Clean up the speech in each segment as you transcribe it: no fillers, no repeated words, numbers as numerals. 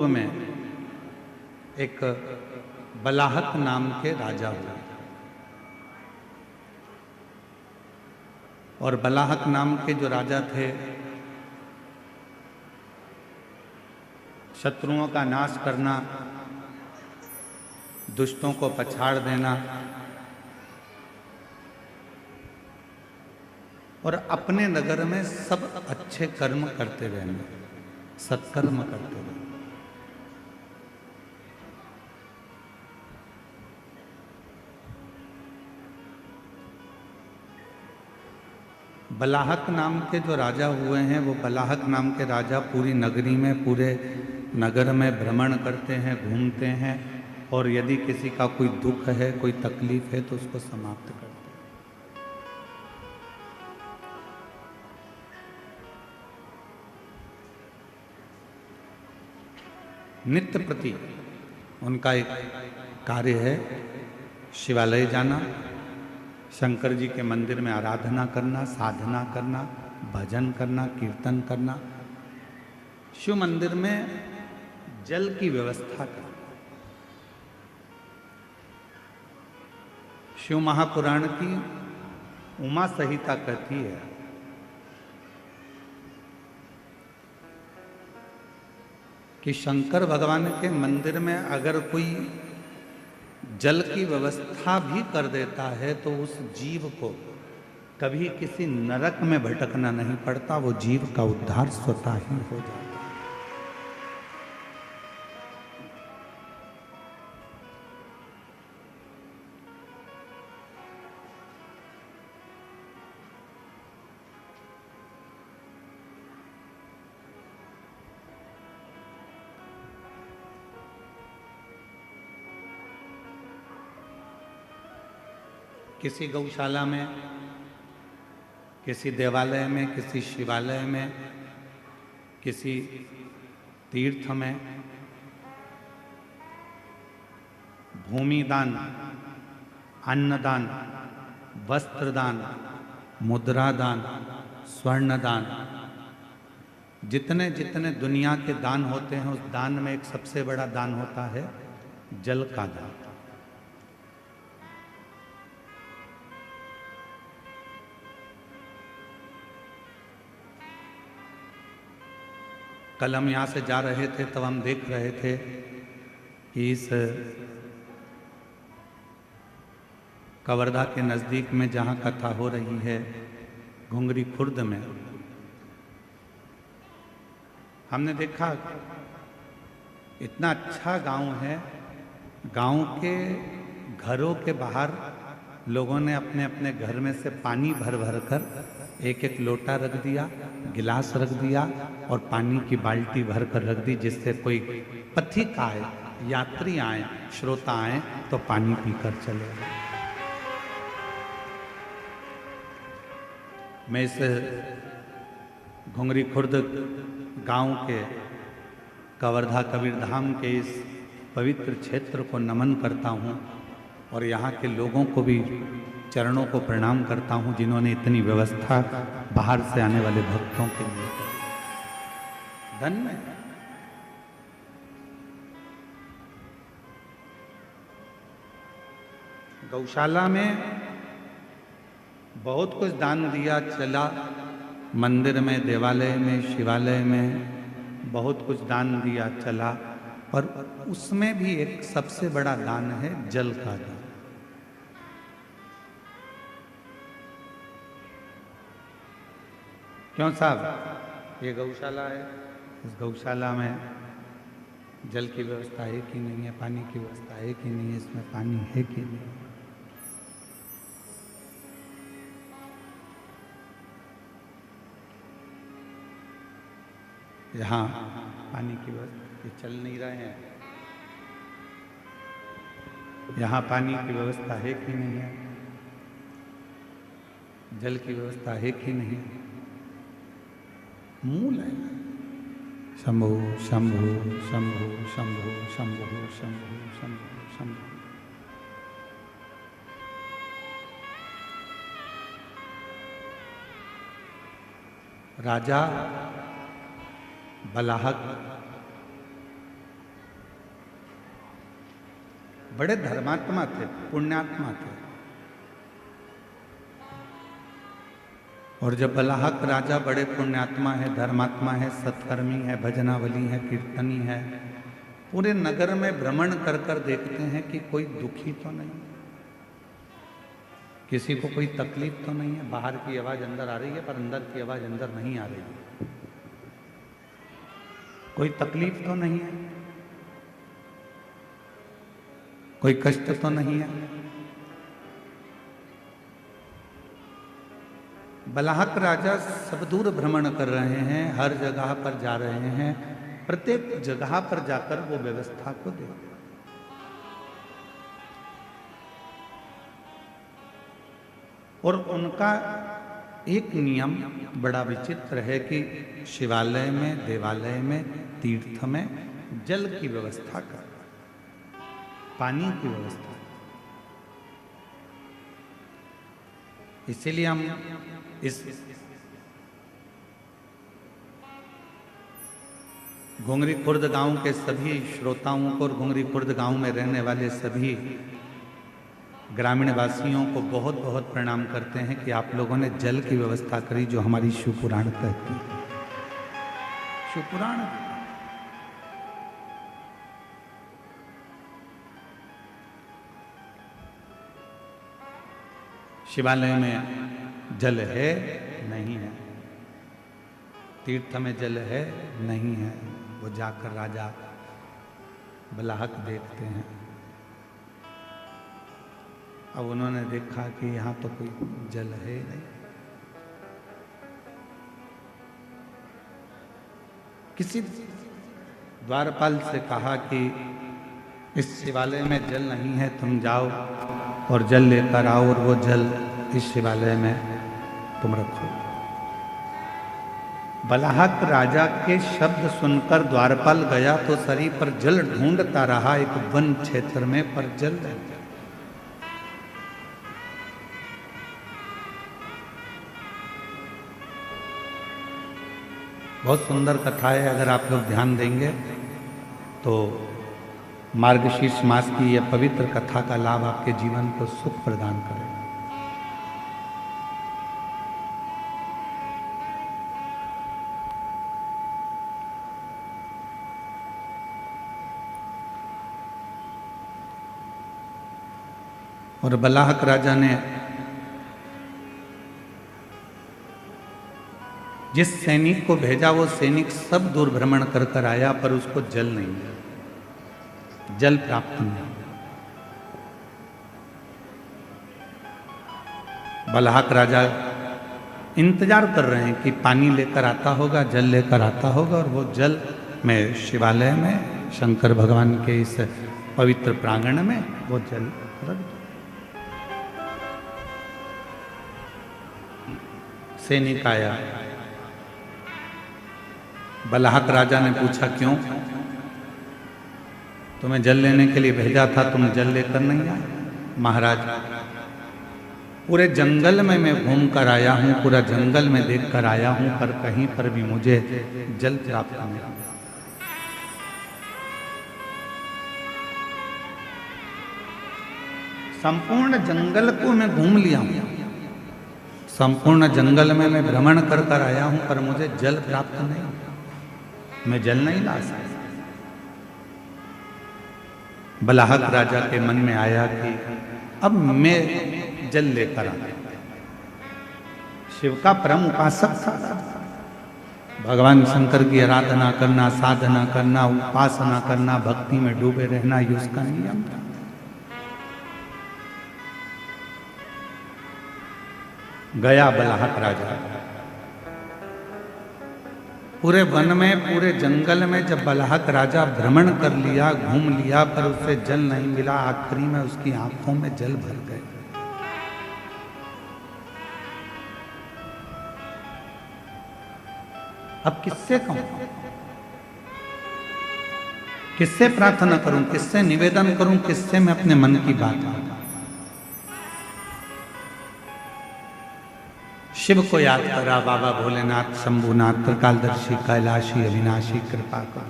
में एक बलाहक नाम के राजा हुए और बलाहक नाम के जो राजा थे शत्रुओं का नाश करना, दुष्टों को पछाड़ देना और अपने नगर में सब अच्छे कर्म करते रहना, सत्कर्म करते रहना। बलाहक नाम के जो राजा हुए हैं वो बलाहक नाम के राजा पूरी नगरी में, पूरे नगर में भ्रमण करते हैं, घूमते हैं और यदि किसी का कोई दुख है, कोई तकलीफ है तो उसको समाप्त करते हैं। नित्य प्रति उनका एक कार्य है शिवालय जाना, शंकर जी के मंदिर में आराधना करना, साधना करना, भजन करना, कीर्तन करना, शिव मंदिर में जल की व्यवस्था करना। शिव महापुराण की उमा संहिता कहती है कि शंकर भगवान के मंदिर में अगर कोई जल की व्यवस्था भी कर देता है तो उस जीव को कभी किसी नरक में भटकना नहीं पड़ता, वो जीव का उद्धार स्वतः ही हो जाता है। किसी गौशाला में, किसी देवालय में, किसी शिवालय में, किसी तीर्थ में भूमि दान, अन्नदान, वस्त्रदान, मुद्रा दान, स्वर्ण दान, जितने जितने दुनिया के दान होते हैं उस दान में एक सबसे बड़ा दान होता है जल का दान। कल हम यहाँ से जा रहे थे तब हम देख रहे थे कि इस कवर्धा के नज़दीक में जहाँ कथा हो रही है घुंगरी खुर्द में, हमने देखा इतना अच्छा गांव है। गांव के घरों के बाहर लोगों ने अपने अपने घर में से पानी भर भर कर एक एक लोटा रख दिया, गिलास रख दिया और पानी की बाल्टी भर कर रख दी, जिससे कोई पथिक आए, यात्री आए, श्रोता आए तो पानी पीकर चले। मैं इस घुंगरी खुर्द गांव के कवर्धा कबीरधाम के इस पवित्र क्षेत्र को नमन करता हूं और यहाँ के लोगों को भी चरणों को प्रणाम करता हूं जिन्होंने इतनी व्यवस्था बाहर से आने वाले भक्तों के लिए धन्य। गौशाला में बहुत कुछ दान दिया चला, मंदिर में, देवालय में, शिवालय में बहुत कुछ दान दिया चला, और उसमें भी एक सबसे बड़ा दान है जल का दान। क्यों साहब, ये गौशाला है, इस गौशाला में जल की व्यवस्था है कि नहीं है, पानी की व्यवस्था है कि नहीं है, इसमें पानी है कि नहीं। यहाँ पानी की व्यवस्था ये चल नहीं रहे हैं, यहाँ पानी की व्यवस्था है कि नहीं है, जल की व्यवस्था है कि नहीं। मूल है शंभु शंभु शंभु शंभु शंभु शंभु शंभु शंभु। राजा बलाहक बड़े धर्मात्मा थे, पुण्यात्मा थे। और जब बलाहक राजा बड़े पुण्यात्मा है, धर्मात्मा है, सत्कर्मी है, भजनावली है, कीर्तनी है, पूरे नगर में भ्रमण कर कर देखते हैं कि कोई दुखी तो नहीं, किसी को कोई तकलीफ तो नहीं है। बाहर की आवाज अंदर आ रही है पर अंदर की आवाज अंदर नहीं आ रही है। कोई तकलीफ तो नहीं है, कोई कष्ट तो नहीं है। बलाहक राजा सब दूर भ्रमण कर रहे हैं, हर जगह पर जा रहे हैं, प्रत्येक जगह पर जाकर वो व्यवस्था को देखते। और उनका एक नियम बड़ा विचित्र है कि शिवालय में, देवालय में, तीर्थ में जल की व्यवस्था कर, पानी की व्यवस्था। इसीलिए हम इस घुंगरी खुर्द गांव के सभी श्रोताओं को और घुंगरी खुर्द गांव में रहने वाले सभी ग्रामीण वासियों को बहुत बहुत प्रणाम करते हैं कि आप लोगों ने जल की व्यवस्था करी, जो हमारी शिव पुराण कहती है। शिव पुराण शिवालय में जल है नहीं है, तीर्थ में जल है नहीं है। वो जाकर राजा बलाहक देखते हैं। अब उन्होंने देखा कि यहाँ तो कोई जल है नहीं। किसी द्वारपाल से कहा कि इस शिवालय में जल नहीं है, तुम जाओ और जल लेकर आओ और वो जल इस शिवालय में तुम रखो। बलाहक राजा के शब्द सुनकर द्वारपाल गया तो शरीर पर जल ढूंढता रहा एक वन क्षेत्र में, पर जल नहीं। बहुत सुंदर कथा है, अगर आप लोग ध्यान देंगे तो मार्गशीर्ष मास की यह पवित्र कथा का लाभ आपके जीवन को सुख प्रदान करेगा। और बलाहक राजा ने जिस सैनिक को भेजा वो सैनिक सब दूर भ्रमण कर कर आया, पर उसको जल नहीं मिला, जल प्राप्त नहीं। बलाहक राजा इंतजार कर रहे हैं कि पानी लेकर आता होगा, जल लेकर आता होगा, और वो जल में शिवालय में शंकर भगवान के इस पवित्र प्रांगण में वो जल रख दो। सैनिक आया, बलाहक राजा ने पूछा क्यों? तुम्हें जल लेने के लिए भेजा था, तुम जल लेकर नहीं आए? महाराज, पूरे जंगल में मैं घूम कर आया हूं, पूरा जंगल में देख कर आया हूं, पर कहीं पर भी मुझे जल प्राप्त नहीं हुआ। संपूर्ण जंगल को मैं घूम लिया हूं, संपूर्ण जंगल में मैं भ्रमण कर कर आया हूं, पर मुझे जल प्राप्त नहीं, मैं जल नहीं ला सकता। बलाहक राजा के मन में आया कि अब मैं जल लेकर आ। शिव का परम उपासक था, भगवान शंकर की आराधना करना, साधना करना, उपासना करना, भक्ति में डूबे रहना, ये उसका नियम था। गया बलाहक राजा, पूरे वन में, पूरे जंगल में जब बलाहक राजा भ्रमण कर लिया, घूम लिया, पर उसे जल नहीं मिला। आखिरी में उसकी आंखों में जल भर गए। अब किससे कहूं, किससे प्रार्थना करूं, किससे निवेदन करूं, किससे मैं अपने मन की बात कहूं? शिव को याद करा, बाबा भोलेनाथ, शंभुनाथ, त्रिकालदर्शी, कैलाशी, अविनाशी, कृपा कर।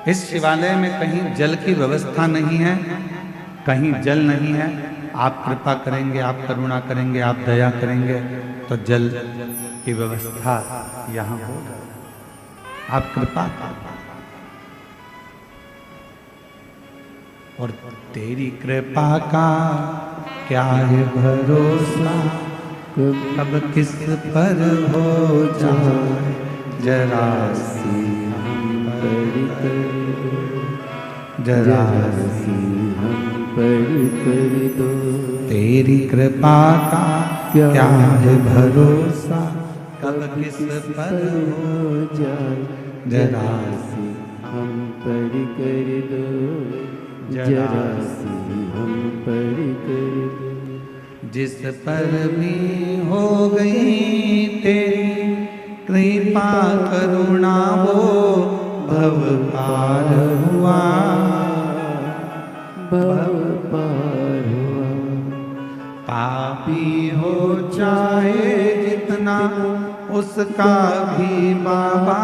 इस शिवालय में कहीं जल की व्यवस्था नहीं है, कहीं जल नहीं है। आप कृपा करेंगे, आप करुणा करेंगे, आप दया करेंगे तो जल की व्यवस्था यहाँ होगा। आप कृपा करें। और तेरी कृपा का क्या है भरोसा, कब किस पर हो जाए जरा सी हम पर कर दो, जरा सी हम पर कर दो। तेरी कृपा का क्या है भरोसा, कब किस पर हो जाए जरा सी हम पर कर दो, जरा सी हम पर कर दो। जिस पर भी हो गई तेरी कृपा करुणा वो भव पार हुआ, भव पार हुआ। पापी हो चाहे जितना उसका भी बाबा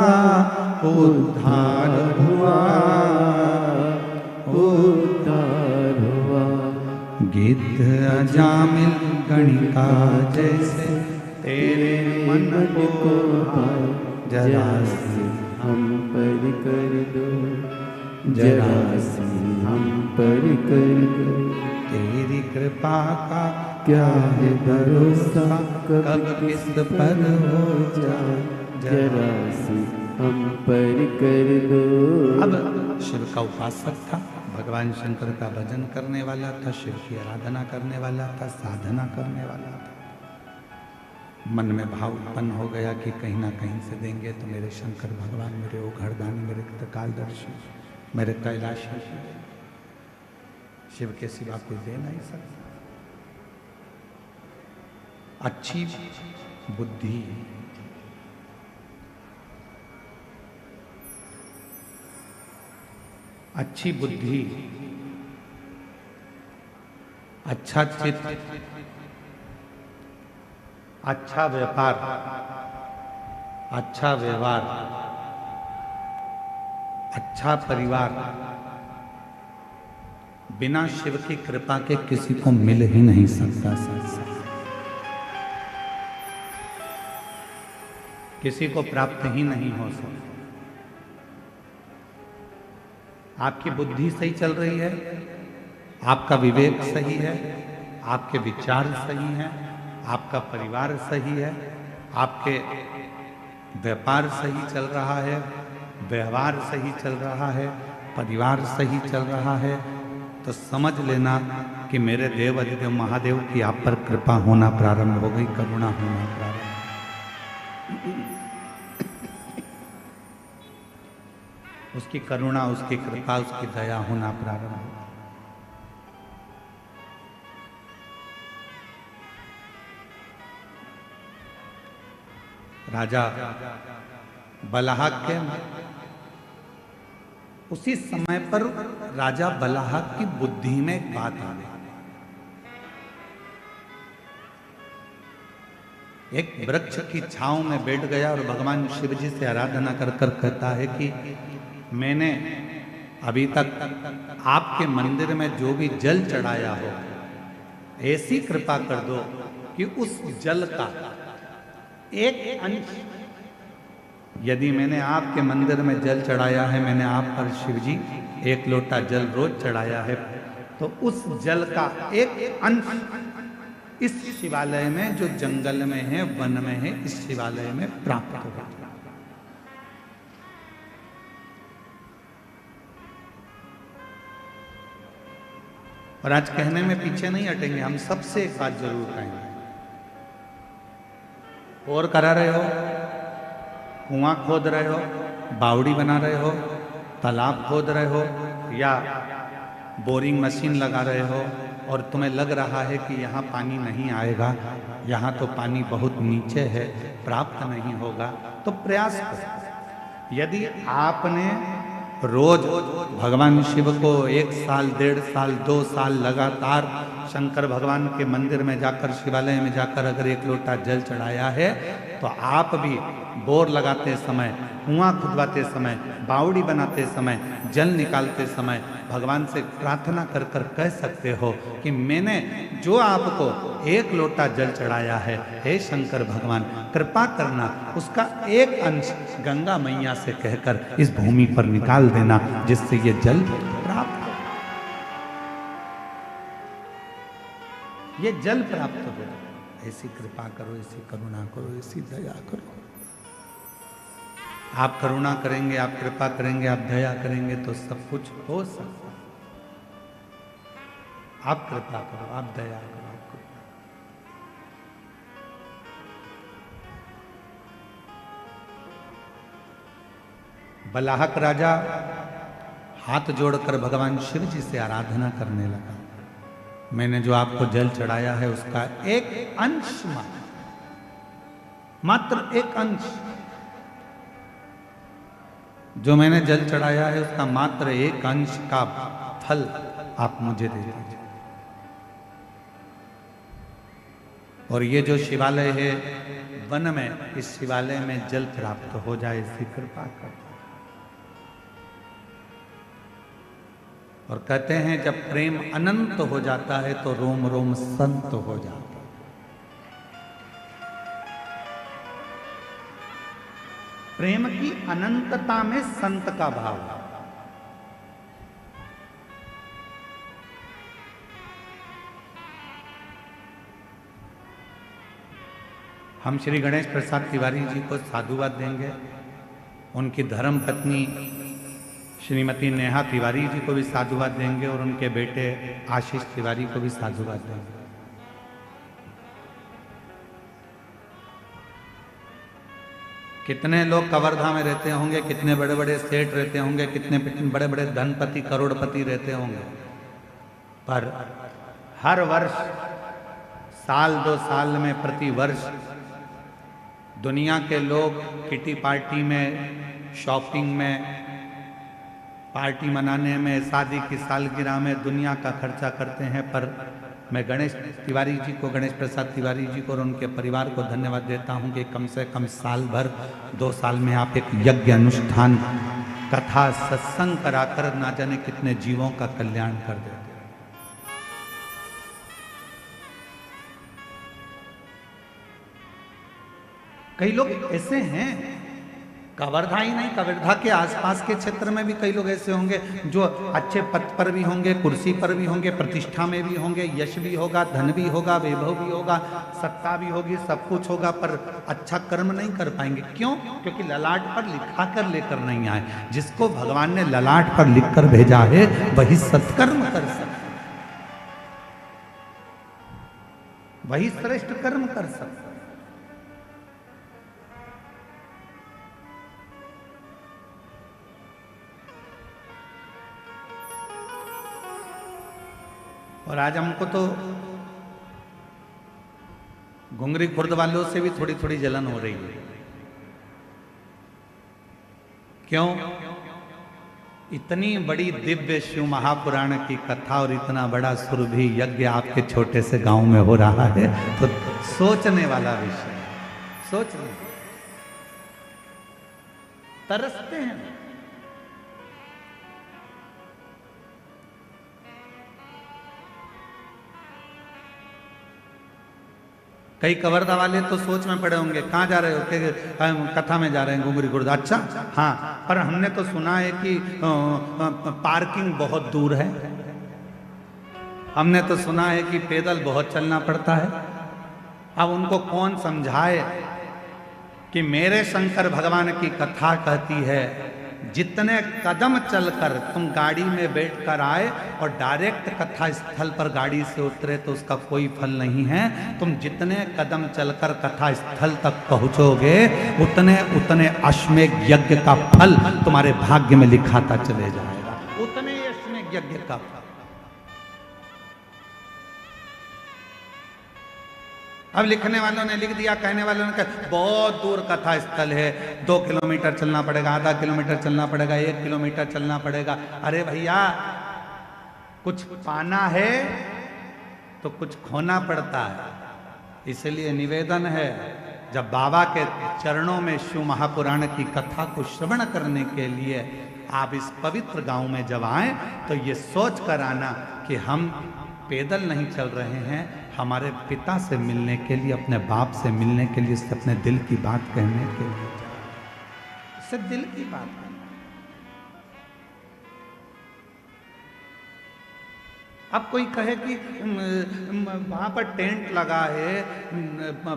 उद्धार हुआ, उद्धार हुआ। गिद्ध अजामिल गणिका जैसे तेरे मन को पाए जरा सी हम पर कर दो, जरा सी हम पर कर दो। तेरी कृपा का क्या है भरोसा, कब किस पर हो जाए जरा सी हम पर कर दो। अब शिव का उपासक था, भगवान शंकर का भजन करने वाला था, शिव की आराधना करने वाला था, साधना करने वाला था। मन में भाव उत्पन्न हो गया कि कहीं ना कहीं से देंगे तो मेरे शंकर भगवान, मेरे ओघरदानी, मेरे त्रिकालदर्शी, मेरे कैलाशी, शिव के सिवा कोई दे नहीं सकता। अच्छी बुद्धि, अच्छी बुद्धि, अच्छा चित्त, अच्छा व्यापार, अच्छा व्यवहार, अच्छा परिवार बिना शिव की कृपा के किसी को मिल ही नहीं सकता। किसी को प्राप्त ही नहीं हो सकता। आपकी बुद्धि सही चल रही है, आपका विवेक सही है, आपके विचार सही हैं, आपका परिवार सही है, आपके व्यापार सही चल रहा है, व्यवहार सही चल रहा है, परिवार सही चल रहा है, तो समझ लेना कि मेरे देव अधिदेव महादेव की आप पर कृपा होना प्रारंभ हो गई, करुणा होना प्रारंभ। उसकी करुणा, उसकी कृपा, उसकी दया होना प्रारंभ हो। राजा बलाहक के उसी समय पर राजा बलाहक की बुद्धि में एक बात आ गई। एक वृक्ष की छांव में बैठ गया और भगवान शिव जी से आराधना कर कर कहता है कि मैंने अभी तक आपके मंदिर में जो भी जल चढ़ाया हो, ऐसी कृपा कर दो कि उस जल का एक अंश, यदि मैंने आपके मंदिर में जल चढ़ाया है, मैंने आप पर शिव जी एक लोटा जल रोज चढ़ाया है, तो उस जल का एक अंश इस शिवालय में, जो जंगल में है, वन में है, इस शिवालय में प्राप्त होगा। और आज कहने में पीछे नहीं हटेंगे, हम सबसे एक बात जरूर कहेंगे। और करा रहे हो, कुआं खोद रहे हो, बावड़ी बना रहे हो, तालाब खोद रहे हो, या बोरिंग मशीन लगा रहे हो और तुम्हें लग रहा है कि यहाँ पानी नहीं आएगा, यहाँ तो पानी बहुत नीचे है, प्राप्त नहीं होगा, तो प्रयास करो। यदि आपने रोज भगवान शिव को 1 साल, 1.5 साल, 2 साल लगातार शंकर भगवान के मंदिर में जाकर, शिवालय में जाकर अगर एक लोटा जल चढ़ाया है तो आप भी बोर लगाते समय, कुआं खुदवाते समय, बावड़ी बनाते समय, जल निकालते समय भगवान से प्रार्थना कर कर कह सकते हो कि मैंने जो आपको एक लोटा जल चढ़ाया है, हे शंकर भगवान कृपा करना उसका एक अंश गंगा मैया से कहकर इस भूमि पर निकाल देना, जिससे ये जल प्राप्त हो, ये जल प्राप्त हो। ऐसी कृपा करो, ऐसी करुणा करो, ऐसी दया करो। आप करुणा करेंगे, आप कृपा करेंगे, आप दया करेंगे तो सब कुछ हो सकता है। आप कृपा करो, आप दया करो, आप कृपा। बलाहक राजा हाथ जोड़कर भगवान शिव जी से आराधना करने लगा। मैंने जो आपको जल चढ़ाया है उसका एक अंश, मात्र एक अंश, जो मैंने जल चढ़ाया है उसका मात्र एक अंश का फल आप मुझे दे दीजिए। और ये जो शिवालय है वन में, इस शिवालय में जल प्राप्त हो जाए, ऐसी कृपा कर। और कहते हैं जब प्रेम अनंत हो जाता है तो रोम रोम संत हो जाता है। प्रेम की अनंतता में संत का भाव है। हम श्री गणेश प्रसाद तिवारी जी को साधुवाद देंगे, उनकी धर्म पत्नी श्रीमती नेहा तिवारी जी को भी साधुवाद देंगे और उनके बेटे आशीष तिवारी को भी साधुवाद देंगे। कितने लोग कवर्धा में रहते होंगे, कितने बड़े बड़े सेठ रहते होंगे, कितने बड़े बड़े धनपति करोड़पति रहते होंगे, पर हर वर्ष, साल दो साल में, प्रति वर्ष दुनिया के लोग किटी पार्टी में, शॉपिंग में, पार्टी मनाने में, शादी की सालगिरह में दुनिया का खर्चा करते हैं। पर मैं गणेश तिवारी जी को, गणेश प्रसाद तिवारी जी को और उनके परिवार को धन्यवाद देता हूं कि कम से कम साल भर, 2 साल में आप एक यज्ञ अनुष्ठान, कथा, सत्संग कराकर ना जाने कितने जीवों का कल्याण कर देते। कई लोग ऐसे हैं, कवर्धा ही नहीं, कवर्धा के आसपास के क्षेत्र में भी कई लोग ऐसे होंगे जो अच्छे पद पर भी होंगे, कुर्सी पर भी होंगे, प्रतिष्ठा में भी होंगे, यश भी होगा, धन भी होगा, वैभव भी होगा, सत्ता भी होगी, सब कुछ होगा, पर अच्छा कर्म नहीं कर पाएंगे। क्यों? क्योंकि ललाट पर लिखा कर लेकर नहीं आए। जिसको भगवान ने ललाट पर लिख कर भेजा है वही सत्कर्म कर सकता, वही श्रेष्ठ कर्म कर सकता। और आज हमको तो घुंगरी खुर्द वालों से भी थोड़ी थोड़ी जलन हो रही है। क्यों? इतनी बड़ी दिव्य शिव महापुराण की कथा और इतना बड़ा सुरभि यज्ञ आपके छोटे से गांव में हो रहा है, तो सोचने वाला विषय, सोचने तरसते हैं। कई कवर्धा वाले तो सोच में पड़े होंगे, कहाँ जा रहे हो? कि कथा में जा रहे हैं घुंगरी खुर्द। अच्छा, हाँ, पर हमने तो सुना है कि पार्किंग बहुत दूर है, हमने तो सुना है कि पैदल बहुत चलना पड़ता है। अब उनको कौन समझाए कि मेरे शंकर भगवान की कथा कहती है जितने कदम चलकर तुम गाड़ी में बैठकर आए और डायरेक्ट कथा स्थल पर गाड़ी से उतरे तो उसका कोई फल नहीं है। तुम जितने कदम चलकर कथा स्थल तक पहुंचोगे उतने उतने अश्वमेध यज्ञ का फल तुम्हारे भाग्य में लिखाता चले जाएगा, उतने अश्वमेध यज्ञ का फल। अब लिखने वालों ने लिख दिया, कहने वालों ने कहा बहुत दूर कथा स्थल है, 2 किलोमीटर चलना पड़ेगा, आधा किलोमीटर चलना पड़ेगा, 1 किलोमीटर चलना पड़ेगा। अरे भैया, कुछ पाना है तो कुछ खोना पड़ता है। इसलिए निवेदन है, जब बाबा के चरणों में शिव महापुराण की कथा को श्रवण करने के लिए आप इस पवित्र गांव में जब आए तो ये सोच कर आना कि हम पैदल नहीं चल रहे हैं, हमारे पिता से मिलने के लिए, अपने बाप से मिलने के लिए, उससे अपने दिल की बात कहने के लिए, उससे दिल की बात कहना। अब कोई कहे कि वहां पर टेंट लगा है,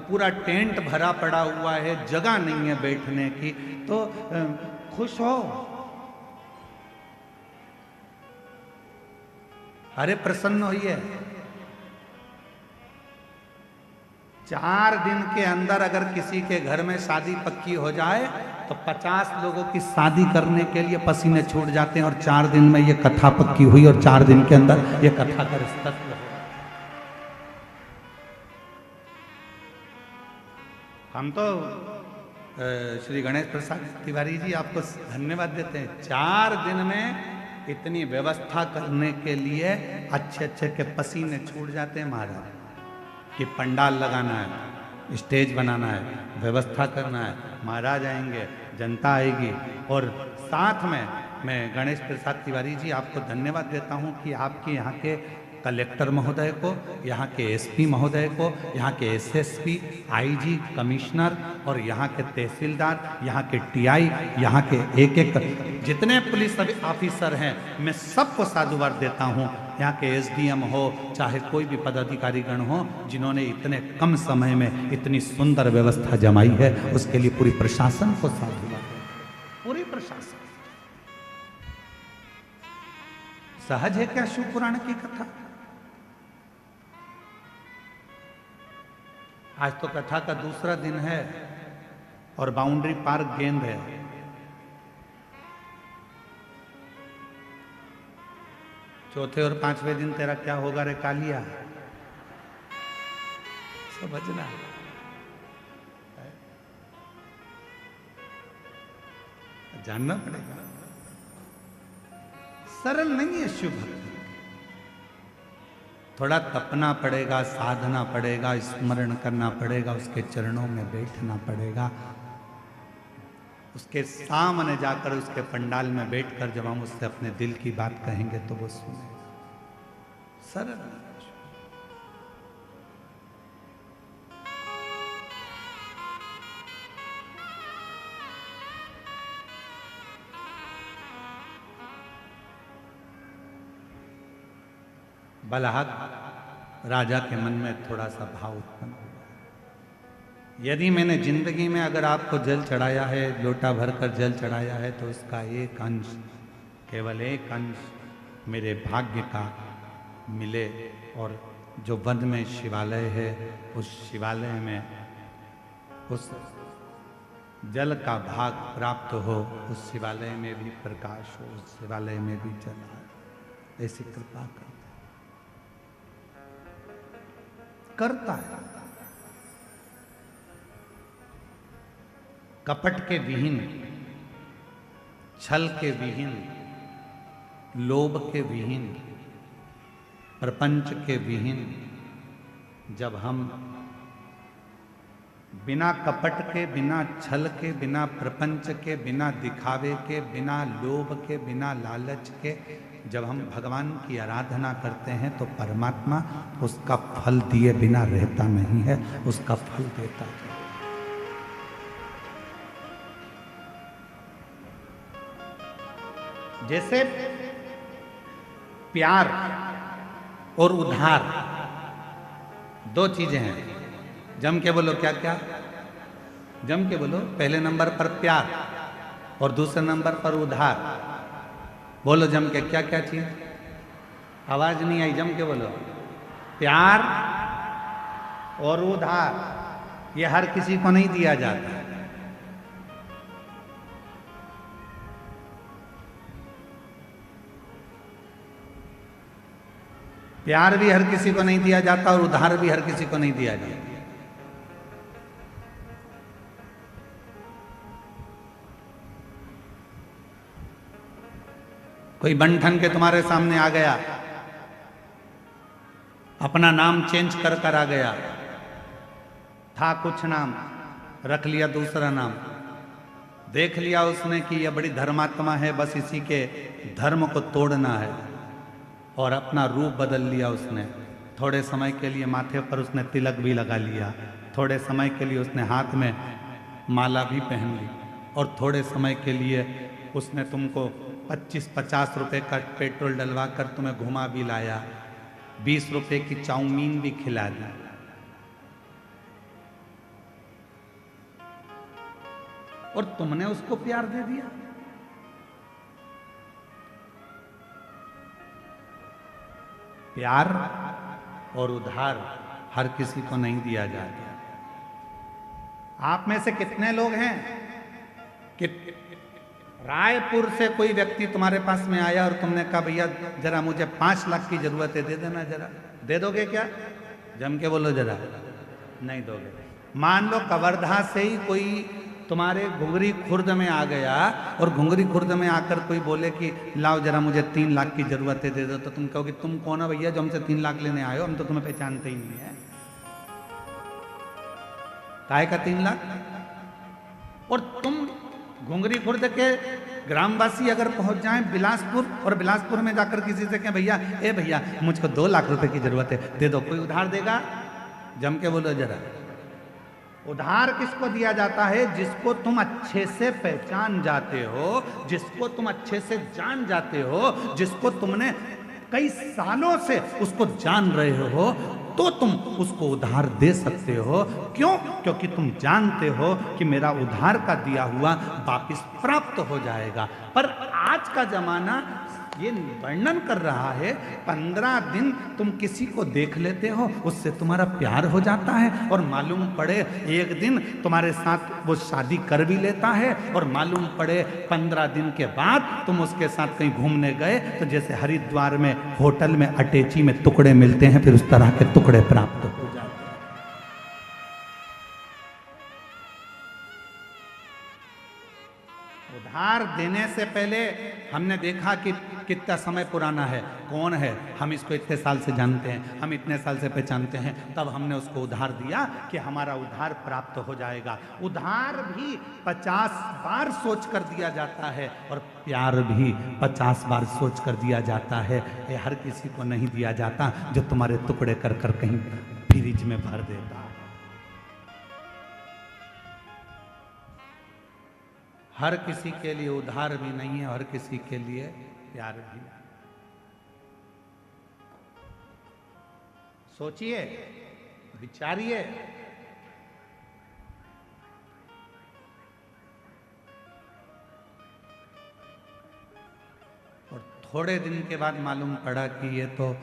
पूरा टेंट भरा पड़ा हुआ है, जगह नहीं है बैठने की, तो खुश हो। अरे प्रसन्न होइए। 4 दिन के अंदर अगर किसी के घर में शादी पक्की हो जाए तो 50 लोगों की शादी करने के लिए पसीने छूट जाते हैं, और 4 दिन में ये कथा पक्की हुई और 4 दिन के अंदर ये कथा का रिश्ता हुआ। हम तो श्री गणेश प्रसाद तिवारी जी आपको धन्यवाद देते हैं। 4 दिन में इतनी व्यवस्था करने के लिए अच्छे अच्छे के पसीने छूट जाते हैं महाराज, कि पंडाल लगाना है, स्टेज बनाना है, व्यवस्था करना है, महाराज आएंगे, जनता आएगी। और साथ में मैं गणेश प्रसाद तिवारी जी आपको धन्यवाद देता हूं कि आपके यहाँ के कलेक्टर महोदय को, यहाँ के एसपी महोदय को, यहाँ के एसएसपी, आईजी, कमिश्नर और यहाँ के तहसीलदार, यहाँ के टीआई, यहाँ के एक एक जितने पुलिस ऑफिसर हैं, मैं सबको साधुवाद देता हूँ। यहाँ के एसडीएम हो, चाहे कोई भी पदाधिकारी गण हो, जिन्होंने इतने कम समय में इतनी सुंदर व्यवस्था जमाई है, उसके लिए पूरी प्रशासन को साधुवाद, पूरी प्रशासन। सहज है क्या शिव पुराण की कथा? आज तो कथा का दूसरा दिन है और बाउंड्री पार्क गेंद है। चौथे और 5वें दिन तेरा क्या होगा रे कालिया? समझना जानना पड़ेगा। सरल नहीं है शिव भक्ति, थोड़ा तपना पड़ेगा, साधना पड़ेगा, स्मरण करना पड़ेगा, उसके चरणों में बैठना पड़ेगा, उसके सामने जाकर उसके पंडाल में बैठकर जब हम उससे अपने दिल की बात कहेंगे तो वो सुनेगा। सरल नहीं। बलहक राजा के मन में थोड़ा सा भाव उत्पन्न हुआ। यदि मैंने जिंदगी में अगर आपको जल चढ़ाया है, लोटा भरकर जल चढ़ाया है, तो उसका एक अंश, केवल एक अंश मेरे भाग्य का मिले, और जो वन में शिवालय है उस शिवालय में उस जल का भाग प्राप्त हो, उस शिवालय में भी प्रकाश हो, उस शिवालय में भी जल आए, ऐसी कृपा करता है। कपट के विहीन, छल के विहीन, लोभ के विहीन, प्रपंच के विहीन, जब हम बिना कपट के, बिना छल के, बिना प्रपंच के, बिना दिखावे के, बिना लोभ के, बिना लालच के जब हम भगवान की आराधना करते हैं तो परमात्मा उसका फल दिए बिना रहता नहीं है, उसका फल देता है। जैसे प्यार और उधार दो चीजें हैं। जम के बोलो, क्या क्या? जम के बोलो। पहले नंबर पर प्यार और दूसरे नंबर पर उधार। बोलो जम के, क्या क्या चीज? आवाज नहीं आई, जम के बोलो। प्यार और उधार, ये हर किसी को नहीं दिया जाता। प्यार भी हर किसी को नहीं दिया जाता और उधार भी हर किसी को नहीं दिया जाता। कोई बन ठन के तुम्हारे सामने आ गया अपना नाम चेंज कर कर आ गया, था कुछ नाम, रख लिया दूसरा नाम। देख लिया उसने कि यह बड़ी धर्मात्मा है, बस इसी के धर्म को तोड़ना है, और अपना रूप बदल लिया उसने। थोड़े समय के लिए माथे पर उसने तिलक भी लगा लिया, थोड़े समय के लिए उसने हाथ में माला भी पहन ली, और थोड़े समय के लिए उसने तुमको 25-50 रुपए का पेट्रोल डलवा कर तुम्हें घुमा भी लाया, 20 रुपए की चाउमीन भी खिला दी। और तुमने उसको प्यार दे दिया। प्यार और उधार हर किसी को नहीं दिया जाता। आप में से कितने लोग हैं कि रायपुर से कोई व्यक्ति तुम्हारे पास में आया और तुमने कहा भैया जरा मुझे 5 लाख की जरूरत है, दे देना जरा। दे दोगे क्या? जम के बोलो जरा। नहीं दोगे। मान लो कवर्धा से ही कोई तुम्हारे घुंगरी खुर्द में आ गया और घुंगरी खुर्द में आकर कोई बोले कि लाओ जरा मुझे 3 लाख की जरूरत है, दे दो, तो तुम कहोगे तुम कौन हो भैया जो हमसे 3 लाख लेने आए हो, हम तो तुम्हें पहचानते ही नहीं है। काय का 3 लाख? और तुम घुंगरी खुर्द के ग्रामवासी अगर पहुंच जाएं बिलासपुर, और बिलासपुर में जाकर किसी से कहें भैया ए भैया मुझको 2 लाख रुपए की जरूरत है, दे दो, कोई उधार देगा? जम के बोलो जरा। उधार किसको दिया जाता है? जिसको तुम अच्छे से पहचान जाते हो, जिसको तुम अच्छे से जान जाते हो, जिसको तुमने कई सालों से उसको जान रहे हो, तो तुम उसको उधार दे सकते हो। क्यों? क्योंकि तुम जानते हो कि मेरा उधार का दिया हुआ वापिस प्राप्त हो जाएगा। पर आज का जमाना ये वर्णन कर रहा है, 15 दिन तुम किसी को देख लेते हो, उससे तुम्हारा प्यार हो जाता है, और मालूम पड़े एक दिन तुम्हारे साथ वो शादी कर भी लेता है, और मालूम पड़े 15 दिन के बाद तुम उसके साथ कहीं घूमने गए तो जैसे हरिद्वार में होटल में अटैची में टुकड़े मिलते हैं, फिर उस तरह के टुकड़े प्राप्त हो जाते हैं। उधार देने से पहले हमने देखा कि कितना समय पुराना है, कौन है, हम इसको इतने साल से जानते हैं, हम इतने साल से पहचानते हैं, तब हमने उसको उधार दिया कि हमारा उधार प्राप्त हो जाएगा। उधार भी 50 बार सोच कर दिया जाता है, और प्यार भी 50 बार सोच कर दिया जाता है। ये हर किसी को नहीं दिया जाता जो तुम्हारे टुकड़े कर कर कहीं फ्रिज में भर देता है। हर किसी के लिए उधार भी नहीं है, हर किसी के लिए प्यार भी नहीं। सोचिए, विचारिए। और थोड़े दिन के बाद मालूम पड़ा कि ये तो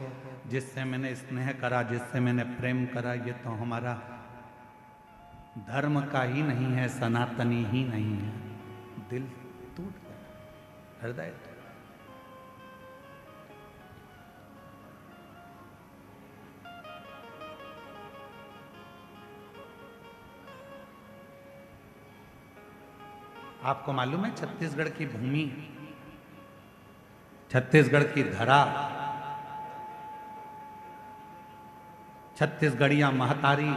जिससे मैंने स्नेह करा, जिससे मैंने प्रेम करा, ये तो हमारा धर्म का ही नहीं है, सनातनी ही नहीं है। दिल टूट गया, हृदय। आपको मालूम है छत्तीसगढ़ की भूमि, छत्तीसगढ़ की धरा, छत्तीसगढ़िया महतारी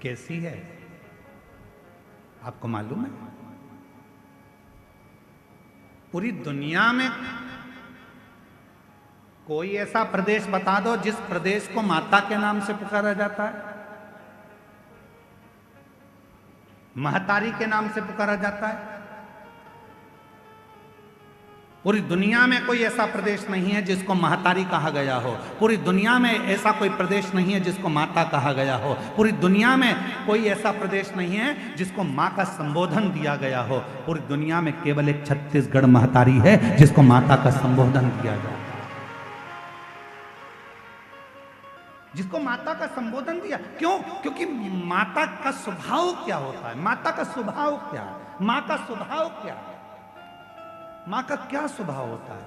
कैसी है? आपको मालूम है? पूरी दुनिया में कोई ऐसा प्रदेश बता दो जिस प्रदेश को माता के नाम से पुकारा जाता है, महतारी के नाम से पुकारा जाता है। पूरी दुनिया में कोई ऐसा प्रदेश नहीं है जिसको महतारी कहा गया हो। पूरी दुनिया में ऐसा कोई प्रदेश नहीं है जिसको माता कहा गया हो। पूरी दुनिया में कोई ऐसा प्रदेश नहीं है जिसको माँ का संबोधन दिया गया हो। पूरी दुनिया में केवल एक छत्तीसगढ़ महतारी है जिसको माता का संबोधन दिया गया, जिसको माता का संबोधन दिया। क्यों? क्योंकि माता का स्वभाव क्या होता है? माता का स्वभाव क्या है? माँ का स्वभाव क्या है? माँ का क्या स्वभाव होता है?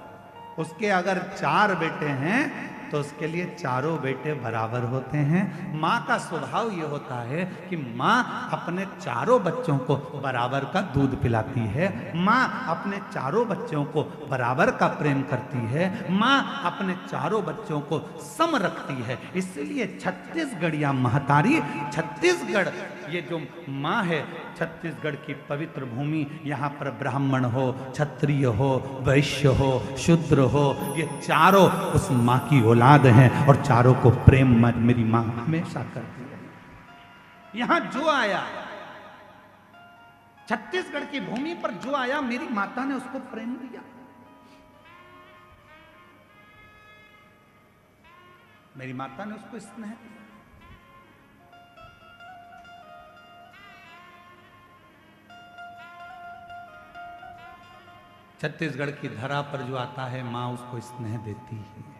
उसके अगर 4 बेटे हैं तो उसके लिए चारों बेटे बराबर होते हैं। माँ का स्वभाव ये होता है कि माँ अपने चारों बच्चों को बराबर का दूध पिलाती है, माँ अपने चारों बच्चों को बराबर का प्रेम करती है, माँ अपने चारों बच्चों को सम रखती है। इसलिए छत्तीसगढ़िया महतारी, छत्तीसगढ़ ये जो माँ है, छत्तीसगढ़ की पवित्र भूमि, यहाँ पर ब्राह्मण हो, क्षत्रिय हो, वैश्य हो, शूद्र हो, ये चारों उस माँ की औलाद हैं और चारों को प्रेम मेरी माँ हमेशा करती है। यहाँ जो आया, छत्तीसगढ़ की भूमि पर जो आया, मेरी माता ने उसको प्रेम दिया, मेरी माता ने उसको स्नेह दिया। छत्तीसगढ़ की धरा पर जो आता है, माँ उसको स्नेह देती है।